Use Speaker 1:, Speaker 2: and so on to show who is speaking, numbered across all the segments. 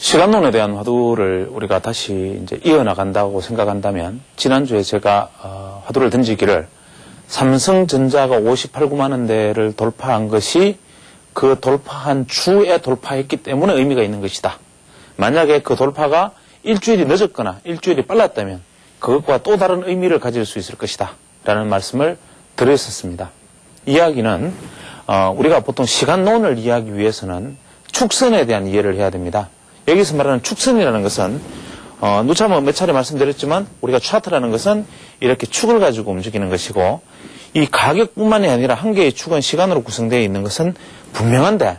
Speaker 1: 시간론에 대한 화두를 우리가 다시 이제 이어나간다고 생각한다면, 지난주에 제가 화두를 던지기를 삼성전자가 58,9만 원대를 돌파한 것이 그 돌파한 주에 돌파했기 때문에 의미가 있는 것이다. 만약에 그 돌파가 일주일이 늦었거나 일주일이 빨랐다면 그것과 또 다른 의미를 가질 수 있을 것이다 라는 말씀을 드렸었습니다. 이야기는 우리가 보통 시간론을 이해하기 위해서는 축선에 대한 이해를 해야 됩니다. 여기서 말하는 축선이라는 것은 누차 몇 차례 말씀드렸지만 우리가 차트라는 것은 이렇게 축을 가지고 움직이는 것이고, 이 가격뿐만이 아니라 한 개의 축은 시간으로 구성되어 있는 것은 분명한데,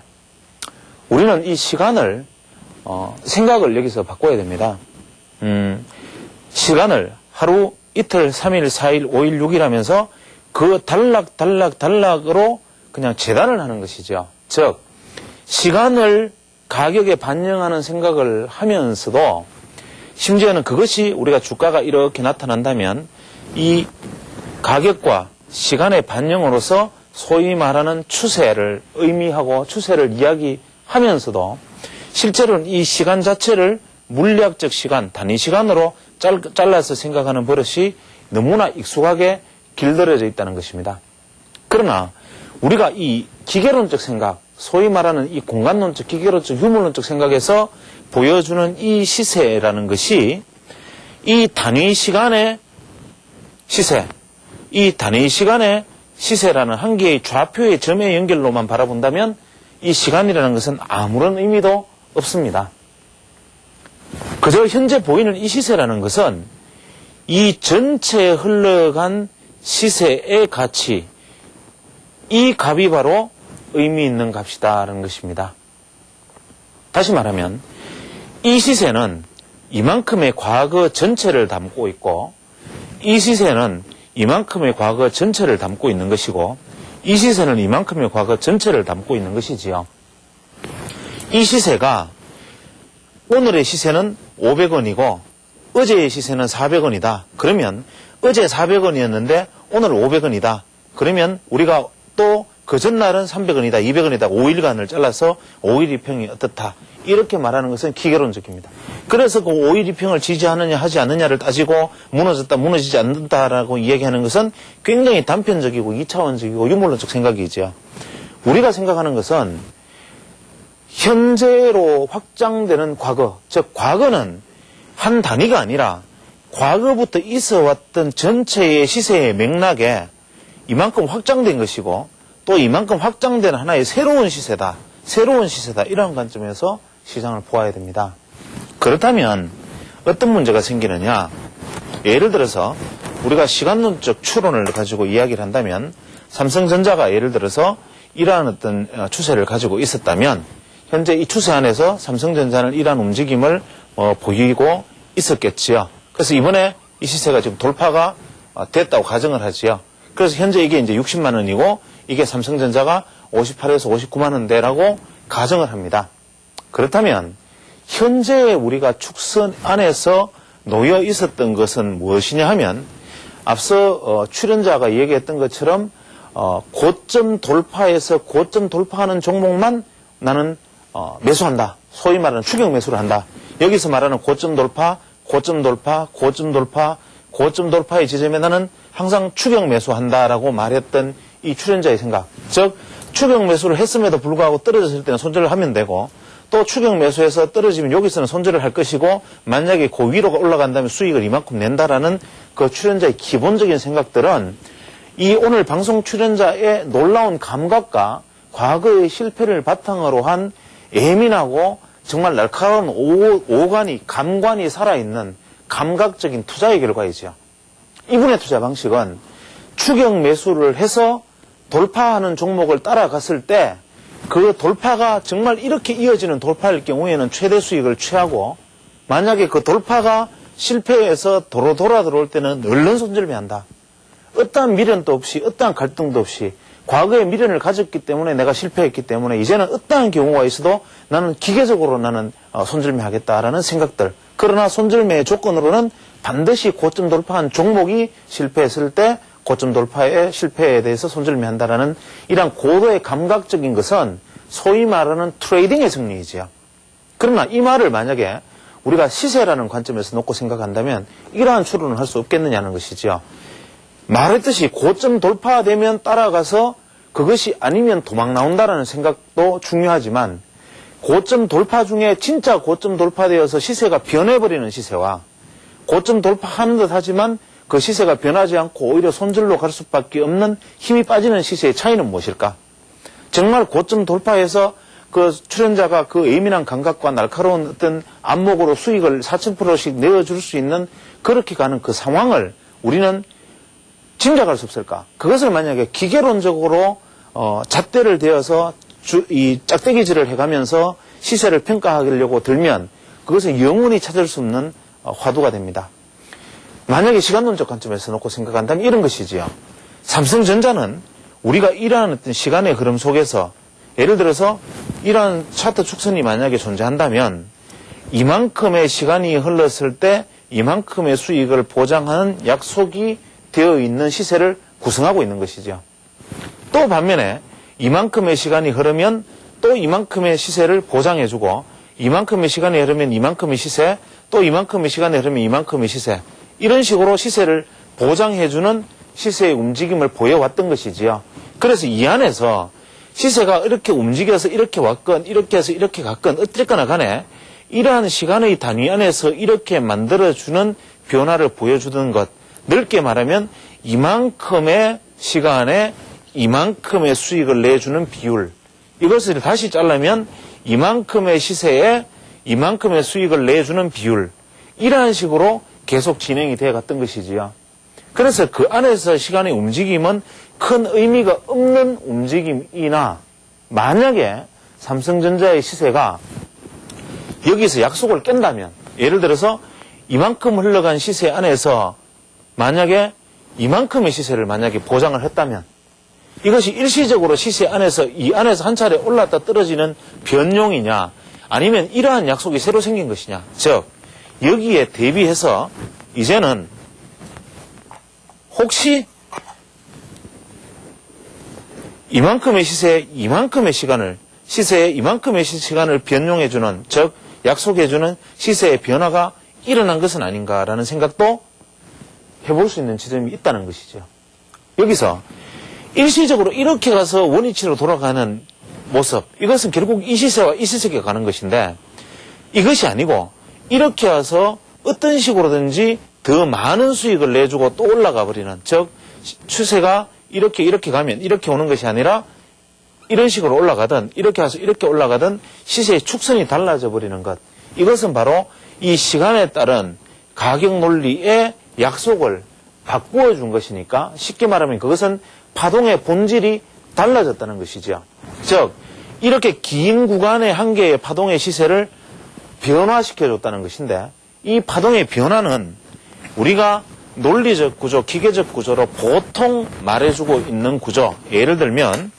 Speaker 1: 우리는 이 시간을 생각을 여기서 바꿔야 됩니다. 시간을 하루, 이틀, 3일, 4일, 5일, 6일 하면서 그 단락으로 그냥 재단을 하는 것이죠. 즉, 시간을 가격에 반영하는 생각을 하면서도 심지어는 그것이 우리가 주가가 이렇게 나타난다면 이 가격과 시간의 반영으로서 소위 말하는 추세를 의미하고 추세를 이야기하면서도 실제로는 이 시간 자체를 물리학적 시간, 단위 시간으로 잘라서 생각하는 버릇이 너무나 익숙하게 길들여져 있다는 것입니다. 그러나 우리가 이 기계론적 생각, 소위 말하는 이 공간론적, 기계론적, 유물론적 생각에서 보여주는 이 시세라는 것이 이 단위 시간의 시세, 이 단위 시간의 시세라는 한 개의 좌표의 점의 연결로만 바라본다면 이 시간이라는 것은 아무런 의미도 없습니다. 그저 현재 보이는 이 시세라는 것은 이 전체에 흘러간 시세의 가치, 이 값이 바로 의미 있는 값이다라는 것입니다. 다시 말하면 이 시세는 이만큼의 과거 전체를 담고 있고, 이 시세는 이만큼의 과거 전체를 담고 있는 것이고, 이 시세는 이만큼의 과거 전체를 담고 있는 것이지요. 이 시세가 오늘의 시세는 500원이고 어제의 시세는 400원이다. 그러면 어제 400원이었는데 오늘 500원이다. 그러면 우리가 또 그 전날은 300원이다, 200원이다, 5일간을 잘라서 5일 2평이 어떻다. 이렇게 말하는 것은 기계론적입니다. 그래서 그 5일 2평을 지지하느냐 하지 않느냐를 따지고 무너졌다, 무너지지 않는다라고 이야기하는 것은 굉장히 단편적이고 2차원적이고 유물론적 생각이죠. 우리가 생각하는 것은 현재로 확장되는 과거, 즉 과거는 한 단위가 아니라 과거부터 있어 왔던 전체의 시세의 맥락에 이만큼 확장된 것이고 또 이만큼 확장된 하나의 새로운 시세다, 이런 관점에서 시장을 보아야 됩니다. 그렇다면 어떤 문제가 생기느냐? 예를 들어서 우리가 시간론적 추론을 가지고 이야기를 한다면 삼성전자가 예를 들어서 이러한 어떤 추세를 가지고 있었다면 현재 이 추세 안에서 삼성전자는 이러한 움직임을 보이고 있었겠지요. 그래서 이번에 이 시세가 지금 돌파가 됐다고 가정을 하지요. 그래서 현재 이게 이제 60만 원이고 이게 삼성전자가 58에서 59만 원대라고 가정을 합니다. 그렇다면 현재 우리가 축선 안에서 놓여 있었던 것은 무엇이냐 하면 앞서 출연자가 얘기했던 것처럼 고점 돌파에서 고점 돌파하는 종목만 나는 매수한다. 소위 말하는 추격 매수를 한다. 여기서 말하는 고점 돌파, 고점 돌파, 고점 돌파, 고점 돌파의 지점에 나는 항상 추격 매수한다라고 말했던 이 출연자의 생각. 즉 추격 매수를 했음에도 불구하고 떨어졌을 때는 손절을 하면 되고, 또 추격 매수해서 떨어지면 여기서는 손절을 할 것이고, 만약에 그 위로 올라간다면 수익을 이만큼 낸다라는 그 출연자의 기본적인 생각들은 이 오늘 방송 출연자의 놀라운 감각과 과거의 실패를 바탕으로 한 예민하고 정말 날카로운 오간이, 감관이 살아있는 감각적인 투자의 결과이죠. 이분의 투자 방식은 추격 매수를 해서 돌파하는 종목을 따라갔을 때 그 돌파가 정말 이렇게 이어지는 돌파일 경우에는 최대 수익을 취하고, 만약에 그 돌파가 실패해서 도로 돌아 들어올 때는 얼른 손절매한다. 어떠한 미련도 없이, 어떠한 갈등도 없이 과거에 미련을 가졌기 때문에 내가 실패했기 때문에 이제는 어떠한 경우가 있어도 나는 기계적으로 나는 손절매하겠다라는 생각들. 그러나 손절매의 조건으로는 반드시 고점 돌파한 종목이 실패했을 때 고점 돌파의 실패에 대해서 손절매한다라는 이러한 고도의 감각적인 것은 소위 말하는 트레이딩의 승리이지요. 그러나 이 말을 만약에 우리가 시세라는 관점에서 놓고 생각한다면 이러한 추론을 할 수 없겠느냐는 것이죠. 말했듯이 고점 돌파되면 따라가서 그것이 아니면 도망 나온다라는 생각도 중요하지만 고점 돌파 중에 진짜 고점 돌파되어서 시세가 변해버리는 시세와 고점 돌파하는 듯 하지만 그 시세가 변하지 않고 오히려 손절로 갈 수밖에 없는 힘이 빠지는 시세의 차이는 무엇일까? 정말 고점 돌파해서 그 출연자가 그 예민한 감각과 날카로운 어떤 안목으로 수익을 4,000%씩 내어줄 수 있는 그렇게 가는 그 상황을 우리는 짐작할 수 없을까? 그것을 만약에 기계론적으로 잣대를 대어서 이 짝대기질을 해가면서 시세를 평가하려고 들면 그것은 영원히 찾을 수 없는 화두가 됩니다. 만약에 시간론적 관점에서 놓고 생각한다면 이런 것이지요. 삼성전자는 우리가 이러한 어떤 시간의 흐름 속에서 예를 들어서 이러한 차트 축선이 만약에 존재한다면 이만큼의 시간이 흘렀을 때 이만큼의 수익을 보장하는 약속이 되어 있는 시세를 구성하고 있는 것이죠. 또 반면에 이만큼의 시간이 흐르면 또 이만큼의 시세를 보장해주고 이만큼의 시간이 흐르면 이만큼의 시세, 또 이만큼의 시간이 흐르면 이만큼의 시세, 이런 식으로 시세를 보장해주는 시세의 움직임을 보여왔던 것이지요. 그래서 이 안에서 시세가 이렇게 움직여서 이렇게 왔건 이렇게 해서 이렇게 갔건 어쨌거나 간에 이러한 시간의 단위 안에서 이렇게 만들어주는 변화를 보여주던 것, 넓게 말하면 이만큼의 시간에 이만큼의 수익을 내주는 비율, 이것을 다시 자르면 이만큼의 시세에 이만큼의 수익을 내주는 비율, 이러한 식으로 계속 진행이 되어 갔던 것이지요. 그래서 그 안에서 시간의 움직임은 큰 의미가 없는 움직임이나 만약에 삼성전자의 시세가 여기서 약속을 깬다면, 예를 들어서 이만큼 흘러간 시세 안에서 만약에 이만큼의 시세를 만약에 보장을 했다면 이것이 일시적으로 시세 안에서 이 안에서 한 차례 올랐다 떨어지는 변용이냐, 아니면 이러한 약속이 새로 생긴 것이냐. 즉 여기에 대비해서 이제는 혹시 이만큼의 시세에 이만큼의 시간을 변용해주는, 즉 약속해주는 시세의 변화가 일어난 것은 아닌가라는 생각도 해볼 수 있는 지점이 있다는 것이죠. 여기서 일시적으로 이렇게 가서 원위치로 돌아가는 모습, 이것은 결국 이 시세와 이 시세가 가는 것인데, 이것이 아니고 이렇게 와서 어떤 식으로든지 더 많은 수익을 내주고 또 올라가 버리는, 즉 추세가 이렇게 가면 이렇게 오는 것이 아니라 이런 식으로 올라가든 이렇게 와서 이렇게 올라가든 시세의 축선이 달라져 버리는 것, 이것은 바로 이 시간에 따른 가격 논리의 약속을 바꾸어 준 것이니까 쉽게 말하면 그것은 파동의 본질이 달라졌다는 것이죠. 즉 이렇게 긴 구간의 한 개의 파동의 시세를 변화시켜줬다는 것인데, 이 파동의 변화는 우리가 논리적 구조, 기계적 구조로 보통 말해주고 있는 구조, 예를 들면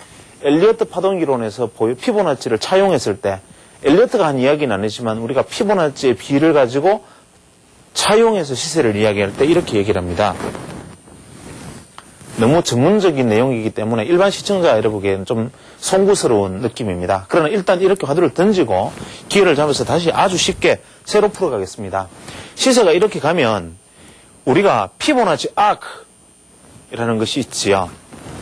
Speaker 1: 엘리어트 파동이론에서 피보나치를 차용했을 때, 엘리어트가 한 이야기는 아니지만 우리가 피보나치의 비를 가지고 차용해서 시세를 이야기할 때 이렇게 얘기를 합니다. 너무 전문적인 내용이기 때문에 일반 시청자 여러분에게는 좀 송구스러운 느낌입니다. 그러나 일단 이렇게 화두를 던지고 기회를 잡아서 다시 아주 쉽게 새로 풀어가겠습니다. 시세가 이렇게 가면 우리가 피보나치 아크라는 것이 있지요.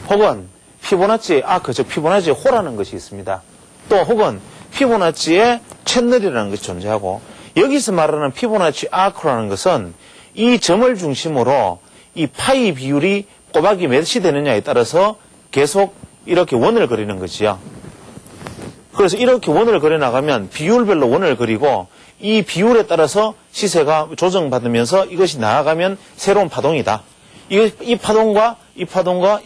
Speaker 1: 혹은 피보나치의 아크, 즉 피보나치의 호라는 것이 있습니다. 또 혹은 피보나치의 채널이라는 것이 존재하고, 여기서 말하는 피보나치 아크라는 것은 이 점을 중심으로 이 파이 비율이 꼬박이 몇이 되느냐에 따라서 계속 이렇게 원을 그리는 것이요. 그래서 이렇게 원을 그려 나가면 비율별로 원을 그리고 이 비율에 따라서 시세가 조정받으면서 이것이 나아가면 새로운 파동이다. 이 파동과 이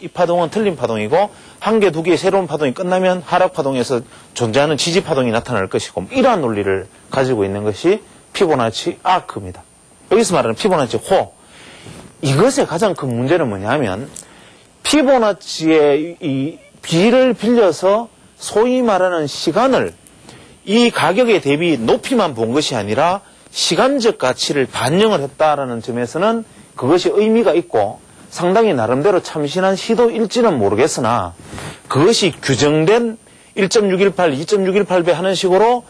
Speaker 1: 파동은 틀린 파동이고, 한 개, 두 개의 새로운 파동이 끝나면 하락 파동에서 존재하는 지지 파동이 나타날 것이고, 이러한 논리를 가지고 있는 것이 피보나치 아크입니다. 여기서 말하는 피보나치 호. 이것의 가장 큰 문제는 뭐냐면, 피보나치의 이 비를 빌려서 소위 말하는 시간을 이 가격에 대비 높이만 본 것이 아니라 시간적 가치를 반영을 했다라는 점에서는 그것이 의미가 있고 상당히 나름대로 참신한 시도일지는 모르겠으나, 그것이 규정된 1.618, 2.618배 하는 식으로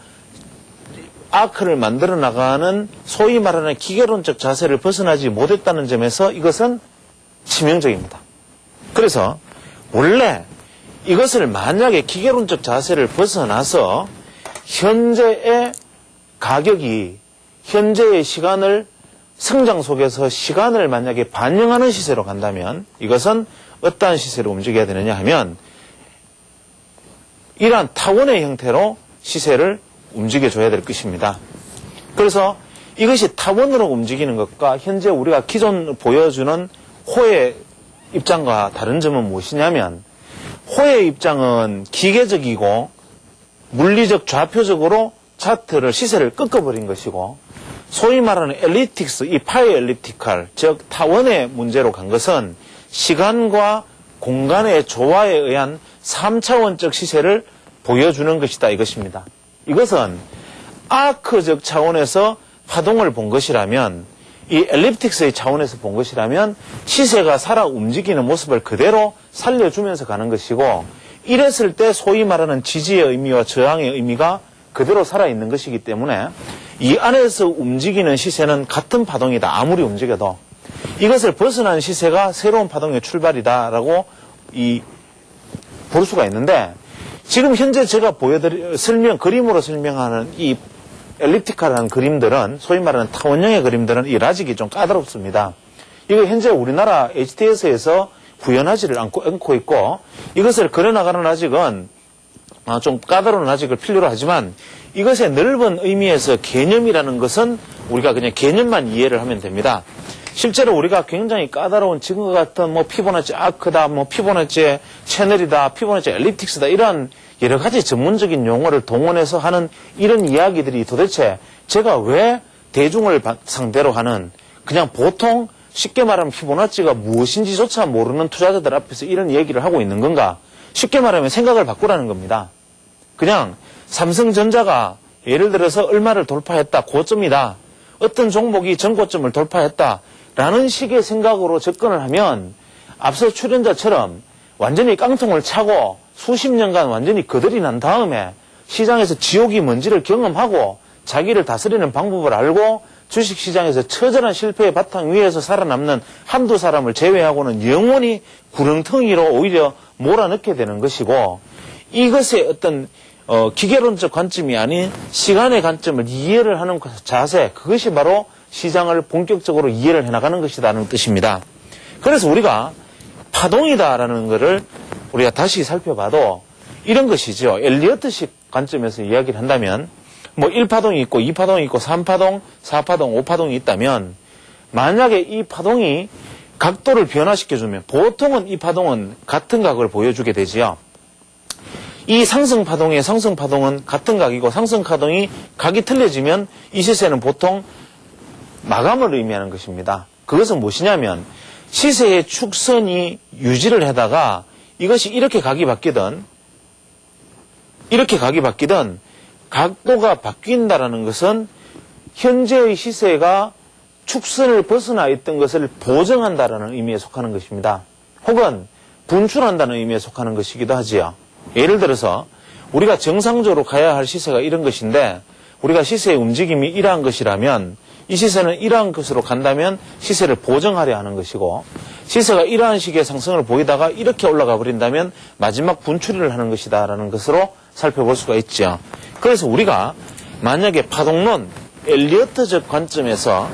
Speaker 1: 아크를 만들어 나가는 소위 말하는 기계론적 자세를 벗어나지 못했다는 점에서 이것은 치명적입니다. 그래서 원래 이것을 만약에 기계론적 자세를 벗어나서 현재의 가격이 현재의 시간을 성장 속에서 시간을 만약에 반영하는 시세로 간다면 이것은 어떠한 시세로 움직여야 되느냐 하면 이러한 타원의 형태로 시세를 움직여줘야 될 것입니다. 그래서 이것이 타원으로 움직이는 것과 현재 우리가 기존 보여주는 호의 입장과 다른 점은 무엇이냐면 호의 입장은 기계적이고 물리적 좌표적으로 차트를 시세를 꺾어버린 것이고 소위 말하는 엘립틱스, 이 파이 엘립티칼, 즉 타원의 문제로 간 것은 시간과 공간의 조화에 의한 3차원적 시세를 보여주는 것이다 이것입니다. 이것은 아크적 차원에서 파동을 본 것이라면 이 엘립틱스의 차원에서 본 것이라면 시세가 살아 움직이는 모습을 그대로 살려주면서 가는 것이고 이랬을 때 소위 말하는 지지의 의미와 저항의 의미가 그대로 살아있는 것이기 때문에 이 안에서 움직이는 시세는 같은 파동이다. 아무리 움직여도 이것을 벗어난 시세가 새로운 파동의 출발이다라고 볼 수가 있는데 지금 현재 제가 그림으로 설명하는 이 엘립티칼한 그림들은 소위 말하는 타원형의 그림들은 이 라직이 좀 까다롭습니다. 이거 현재 우리나라 HTS에서 구현하지를 않고 있고 이것을 그려나가는 라직은 좀 까다로운 라직을 필요로 하지만 이것의 넓은 의미에서 개념이라는 것은 우리가 그냥 개념만 이해를 하면 됩니다. 실제로 우리가 굉장히 까다로운 지금과 같은 피보나치 아크다, 피보나치 채널이다, 피보나치 엘립틱스다 이런 여러 가지 전문적인 용어를 동원해서 하는 이런 이야기들이 도대체 제가 왜 대중을 상대로 하는 그냥 보통 쉽게 말하면 피보나치가 무엇인지조차 모르는 투자자들 앞에서 이런 얘기를 하고 있는 건가? 쉽게 말하면 생각을 바꾸라는 겁니다. 그냥 삼성전자가 예를 들어서 얼마를 돌파했다, 고점이다. 어떤 종목이 전고점을 돌파했다. 라는 식의 생각으로 접근을 하면 앞서 출연자처럼 완전히 깡통을 차고 수십 년간 완전히 거들이 난 다음에 시장에서 지옥이 뭔지를 경험하고 자기를 다스리는 방법을 알고 주식시장에서 처절한 실패의 바탕 위에서 살아남는 한두 사람을 제외하고는 영원히 구렁텅이로 오히려 몰아넣게 되는 것이고 이것의 어떤 기계론적 관점이 아닌 시간의 관점을 이해를 하는 자세 그것이 바로 시장을 본격적으로 이해를 해나가는 것이라는 뜻입니다. 그래서 우리가 파동이다라는 것을 우리가 다시 살펴봐도 이런 것이죠. 엘리어트식 관점에서 이야기를 한다면 1파동이 있고 2파동이 있고 3파동, 4파동, 5파동이 있다면 만약에 이 파동이 각도를 변화시켜주면 보통은 이 파동은 같은 각을 보여주게 되지요. 이 상승파동의 상승파동은 같은 각이고 상승파동이 각이 틀려지면 이 시세는 보통 마감을 의미하는 것입니다. 그것은 무엇이냐면 시세의 축선이 유지를 하다가 이것이 이렇게 각이 바뀌든 각도가 바뀐다라는 것은 현재의 시세가 축선을 벗어나 있던 것을 보정한다라는 의미에 속하는 것입니다. 혹은 분출한다는 의미에 속하는 것이기도 하지요. 예를 들어서 우리가 정상적으로 가야 할 시세가 이런 것인데 우리가 시세의 움직임이 이러한 것이라면 이 시세는 이러한 것으로 간다면 시세를 보정하려 하는 것이고 시세가 이러한 식의 상승을 보이다가 이렇게 올라가 버린다면 마지막 분출을 하는 것이다라는 것으로 살펴볼 수가 있죠. 그래서 우리가 만약에 파동론, 엘리어트적 관점에서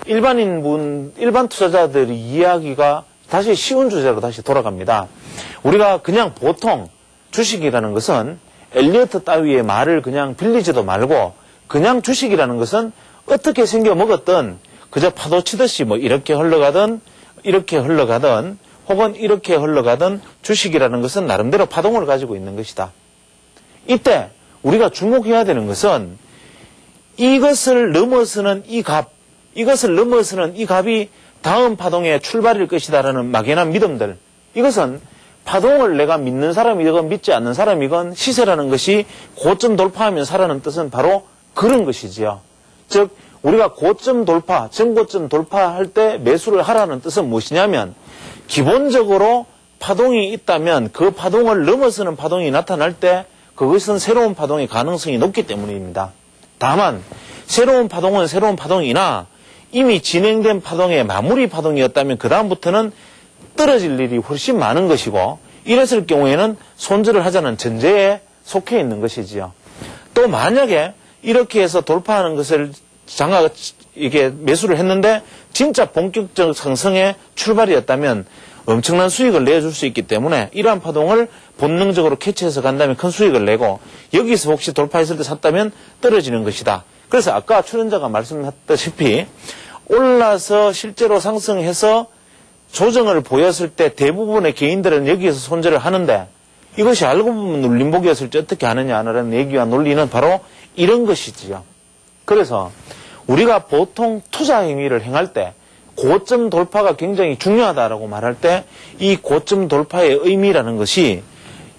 Speaker 1: 일반 투자자들의 이야기가 다시 쉬운 주제로 다시 돌아갑니다. 우리가 그냥 보통 주식이라는 것은 엘리어트 따위의 말을 그냥 빌리지도 말고 그냥 주식이라는 것은 어떻게 생겨 먹었든 그저 파도 치듯이 이렇게 흘러가든 혹은 이렇게 흘러가든 주식이라는 것은 나름대로 파동을 가지고 있는 것이다. 이때 우리가 주목해야 되는 것은 이것을 넘어서는 이 값이 다음 파동의 출발일 것이다라는 막연한 믿음들. 이것은 파동을 내가 믿는 사람이건 믿지 않는 사람이건 시세라는 것이 고점 돌파하면 사라는 뜻은 바로 그런 것이지요. 즉 우리가 고점 돌파, 전고점 돌파할 때 매수를 하라는 뜻은 무엇이냐면 기본적으로 파동이 있다면 그 파동을 넘어서는 파동이 나타날 때 그것은 새로운 파동의 가능성이 높기 때문입니다. 다만 새로운 파동은 새로운 파동이나 이미 진행된 파동의 마무리 파동이었다면 그 다음부터는 떨어질 일이 훨씬 많은 것이고, 이랬을 경우에는 손절을 하자는 전제에 속해 있는 것이지요. 또 만약에 이렇게 해서 돌파하는 것을 이게 매수를 했는데 진짜 본격적 상승의 출발이었다면 엄청난 수익을 내줄 수 있기 때문에 이러한 파동을 본능적으로 캐치해서 간다면 큰 수익을 내고, 여기서 혹시 돌파했을 때 샀다면 떨어지는 것이다. 그래서 아까 출연자가 말씀했다시피 올라서 실제로 상승해서 조정을 보였을 때 대부분의 개인들은 여기에서 손절을 하는데, 이것이 알고 보면 눌림목이었을 때 어떻게 하느냐라는 얘기와 논리는 바로 이런 것이지요. 그래서 우리가 보통 투자 행위를 행할 때 고점 돌파가 굉장히 중요하다라고 말할 때 이 고점 돌파의 의미라는 것이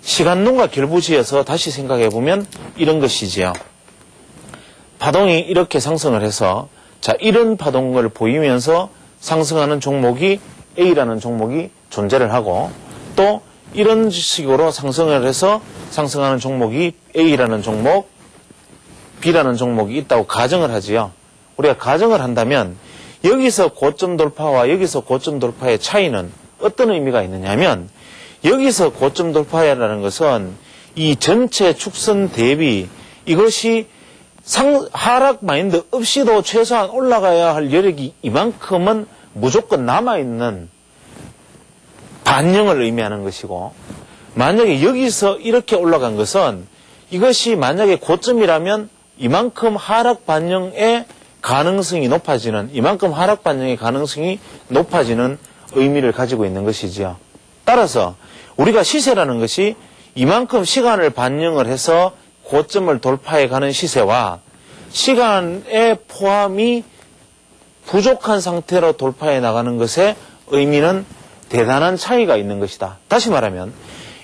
Speaker 1: 시간론과 결부지어서 다시 생각해 보면 이런 것이지요. 파동이 이렇게 상승을 해서 자, 이런 파동을 보이면서 상승하는 종목이 A라는 종목이 존재를 하고, 또 이런 식으로 상승을 해서 상승하는 종목이 A라는 종목, B라는 종목이 있다고 가정을 하지요. 우리가 가정을 한다면 여기서 고점 돌파와 여기서 고점 돌파의 차이는 어떤 의미가 있느냐면, 여기서 고점 돌파라는 것은 이 전체 축선 대비 이것이 하락 마인드 없이도 최소한 올라가야 할 여력이 이만큼은 무조건 남아있는 반영을 의미하는 것이고, 만약에 여기서 이렇게 올라간 것은 이것이 만약에 고점이라면 이만큼 하락 반영의 가능성이 높아지는, 이만큼 하락 반영의 가능성이 높아지는 의미를 가지고 있는 것이지요. 따라서 우리가 시세라는 것이 이만큼 시간을 반영을 해서 고점을 돌파해 가는 시세와 시간의 포함이 부족한 상태로 돌파해 나가는 것의 의미는 대단한 차이가 있는 것이다. 다시 말하면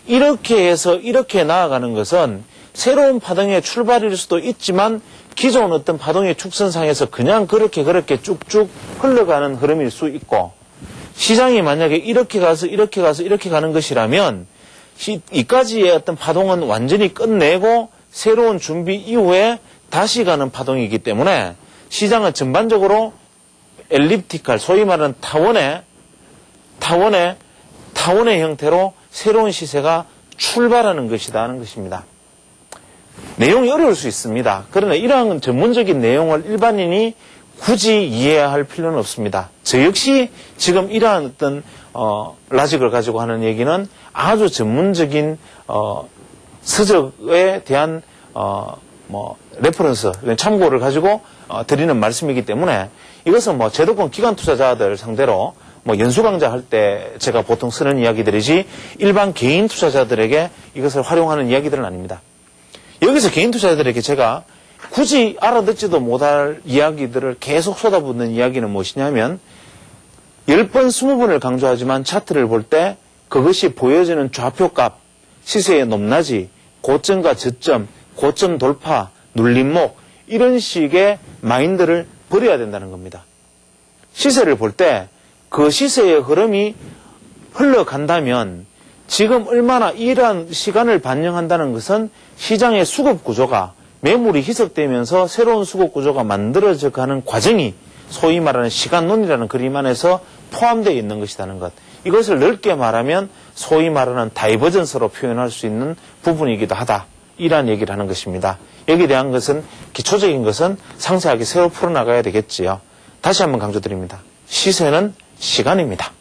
Speaker 1: 이렇게 해서 이렇게 나아가는 것은 새로운 파동의 출발일 수도 있지만 기존 어떤 파동의 축선상에서 그냥 그렇게 쭉쭉 흘러가는 흐름일 수 있고, 시장이 만약에 이렇게 가서 이렇게 가서 이렇게 가는 것이라면 이까지의 어떤 파동은 완전히 끝내고 새로운 준비 이후에 다시 가는 파동이기 때문에 시장은 전반적으로 엘립티컬, 소위 말하는 타원의 형태로 새로운 시세가 출발하는 것이다 하는 것입니다. 내용이 어려울 수 있습니다. 그러나 이러한 전문적인 내용을 일반인이 굳이 이해해야 할 필요는 없습니다. 저 역시 지금 이러한 어떤 라직을 가지고 하는 얘기는 아주 전문적인 서적에 대한 레퍼런스, 참고를 가지고 드리는 말씀이기 때문에 이것은 제도권 기관 투자자들 상대로 연수 강좌할 때 제가 보통 쓰는 이야기들이지 일반 개인 투자자들에게 이것을 활용하는 이야기들은 아닙니다. 여기서 개인 투자자들에게 제가 굳이 알아듣지도 못할 이야기들을 계속 쏟아붓는 이야기는 무엇이냐면, 10번, 20번을 강조하지만 차트를 볼 때 그것이 보여지는 좌표값, 시세의 높낮이, 고점과 저점, 고점 돌파, 눌림목, 이런 식의 마인드를 버려야 된다는 겁니다. 시세를 볼 때 그 시세의 흐름이 흘러간다면 지금 얼마나 이러한 시간을 반영한다는 것은 시장의 수급 구조가, 매물이 희석되면서 새로운 수급 구조가 만들어져 가는 과정이 소위 말하는 시간론이라는 그림 안에서 포함되어 있는 것이라는 것. 이것을 넓게 말하면 소위 말하는 다이버전스로 표현할 수 있는 부분이기도 하다. 이러한 얘기를 하는 것입니다. 여기에 대한 것은, 기초적인 것은 상세하게 새로 풀어나가야 되겠지요. 다시 한번 강조드립니다. 시세는 시간입니다.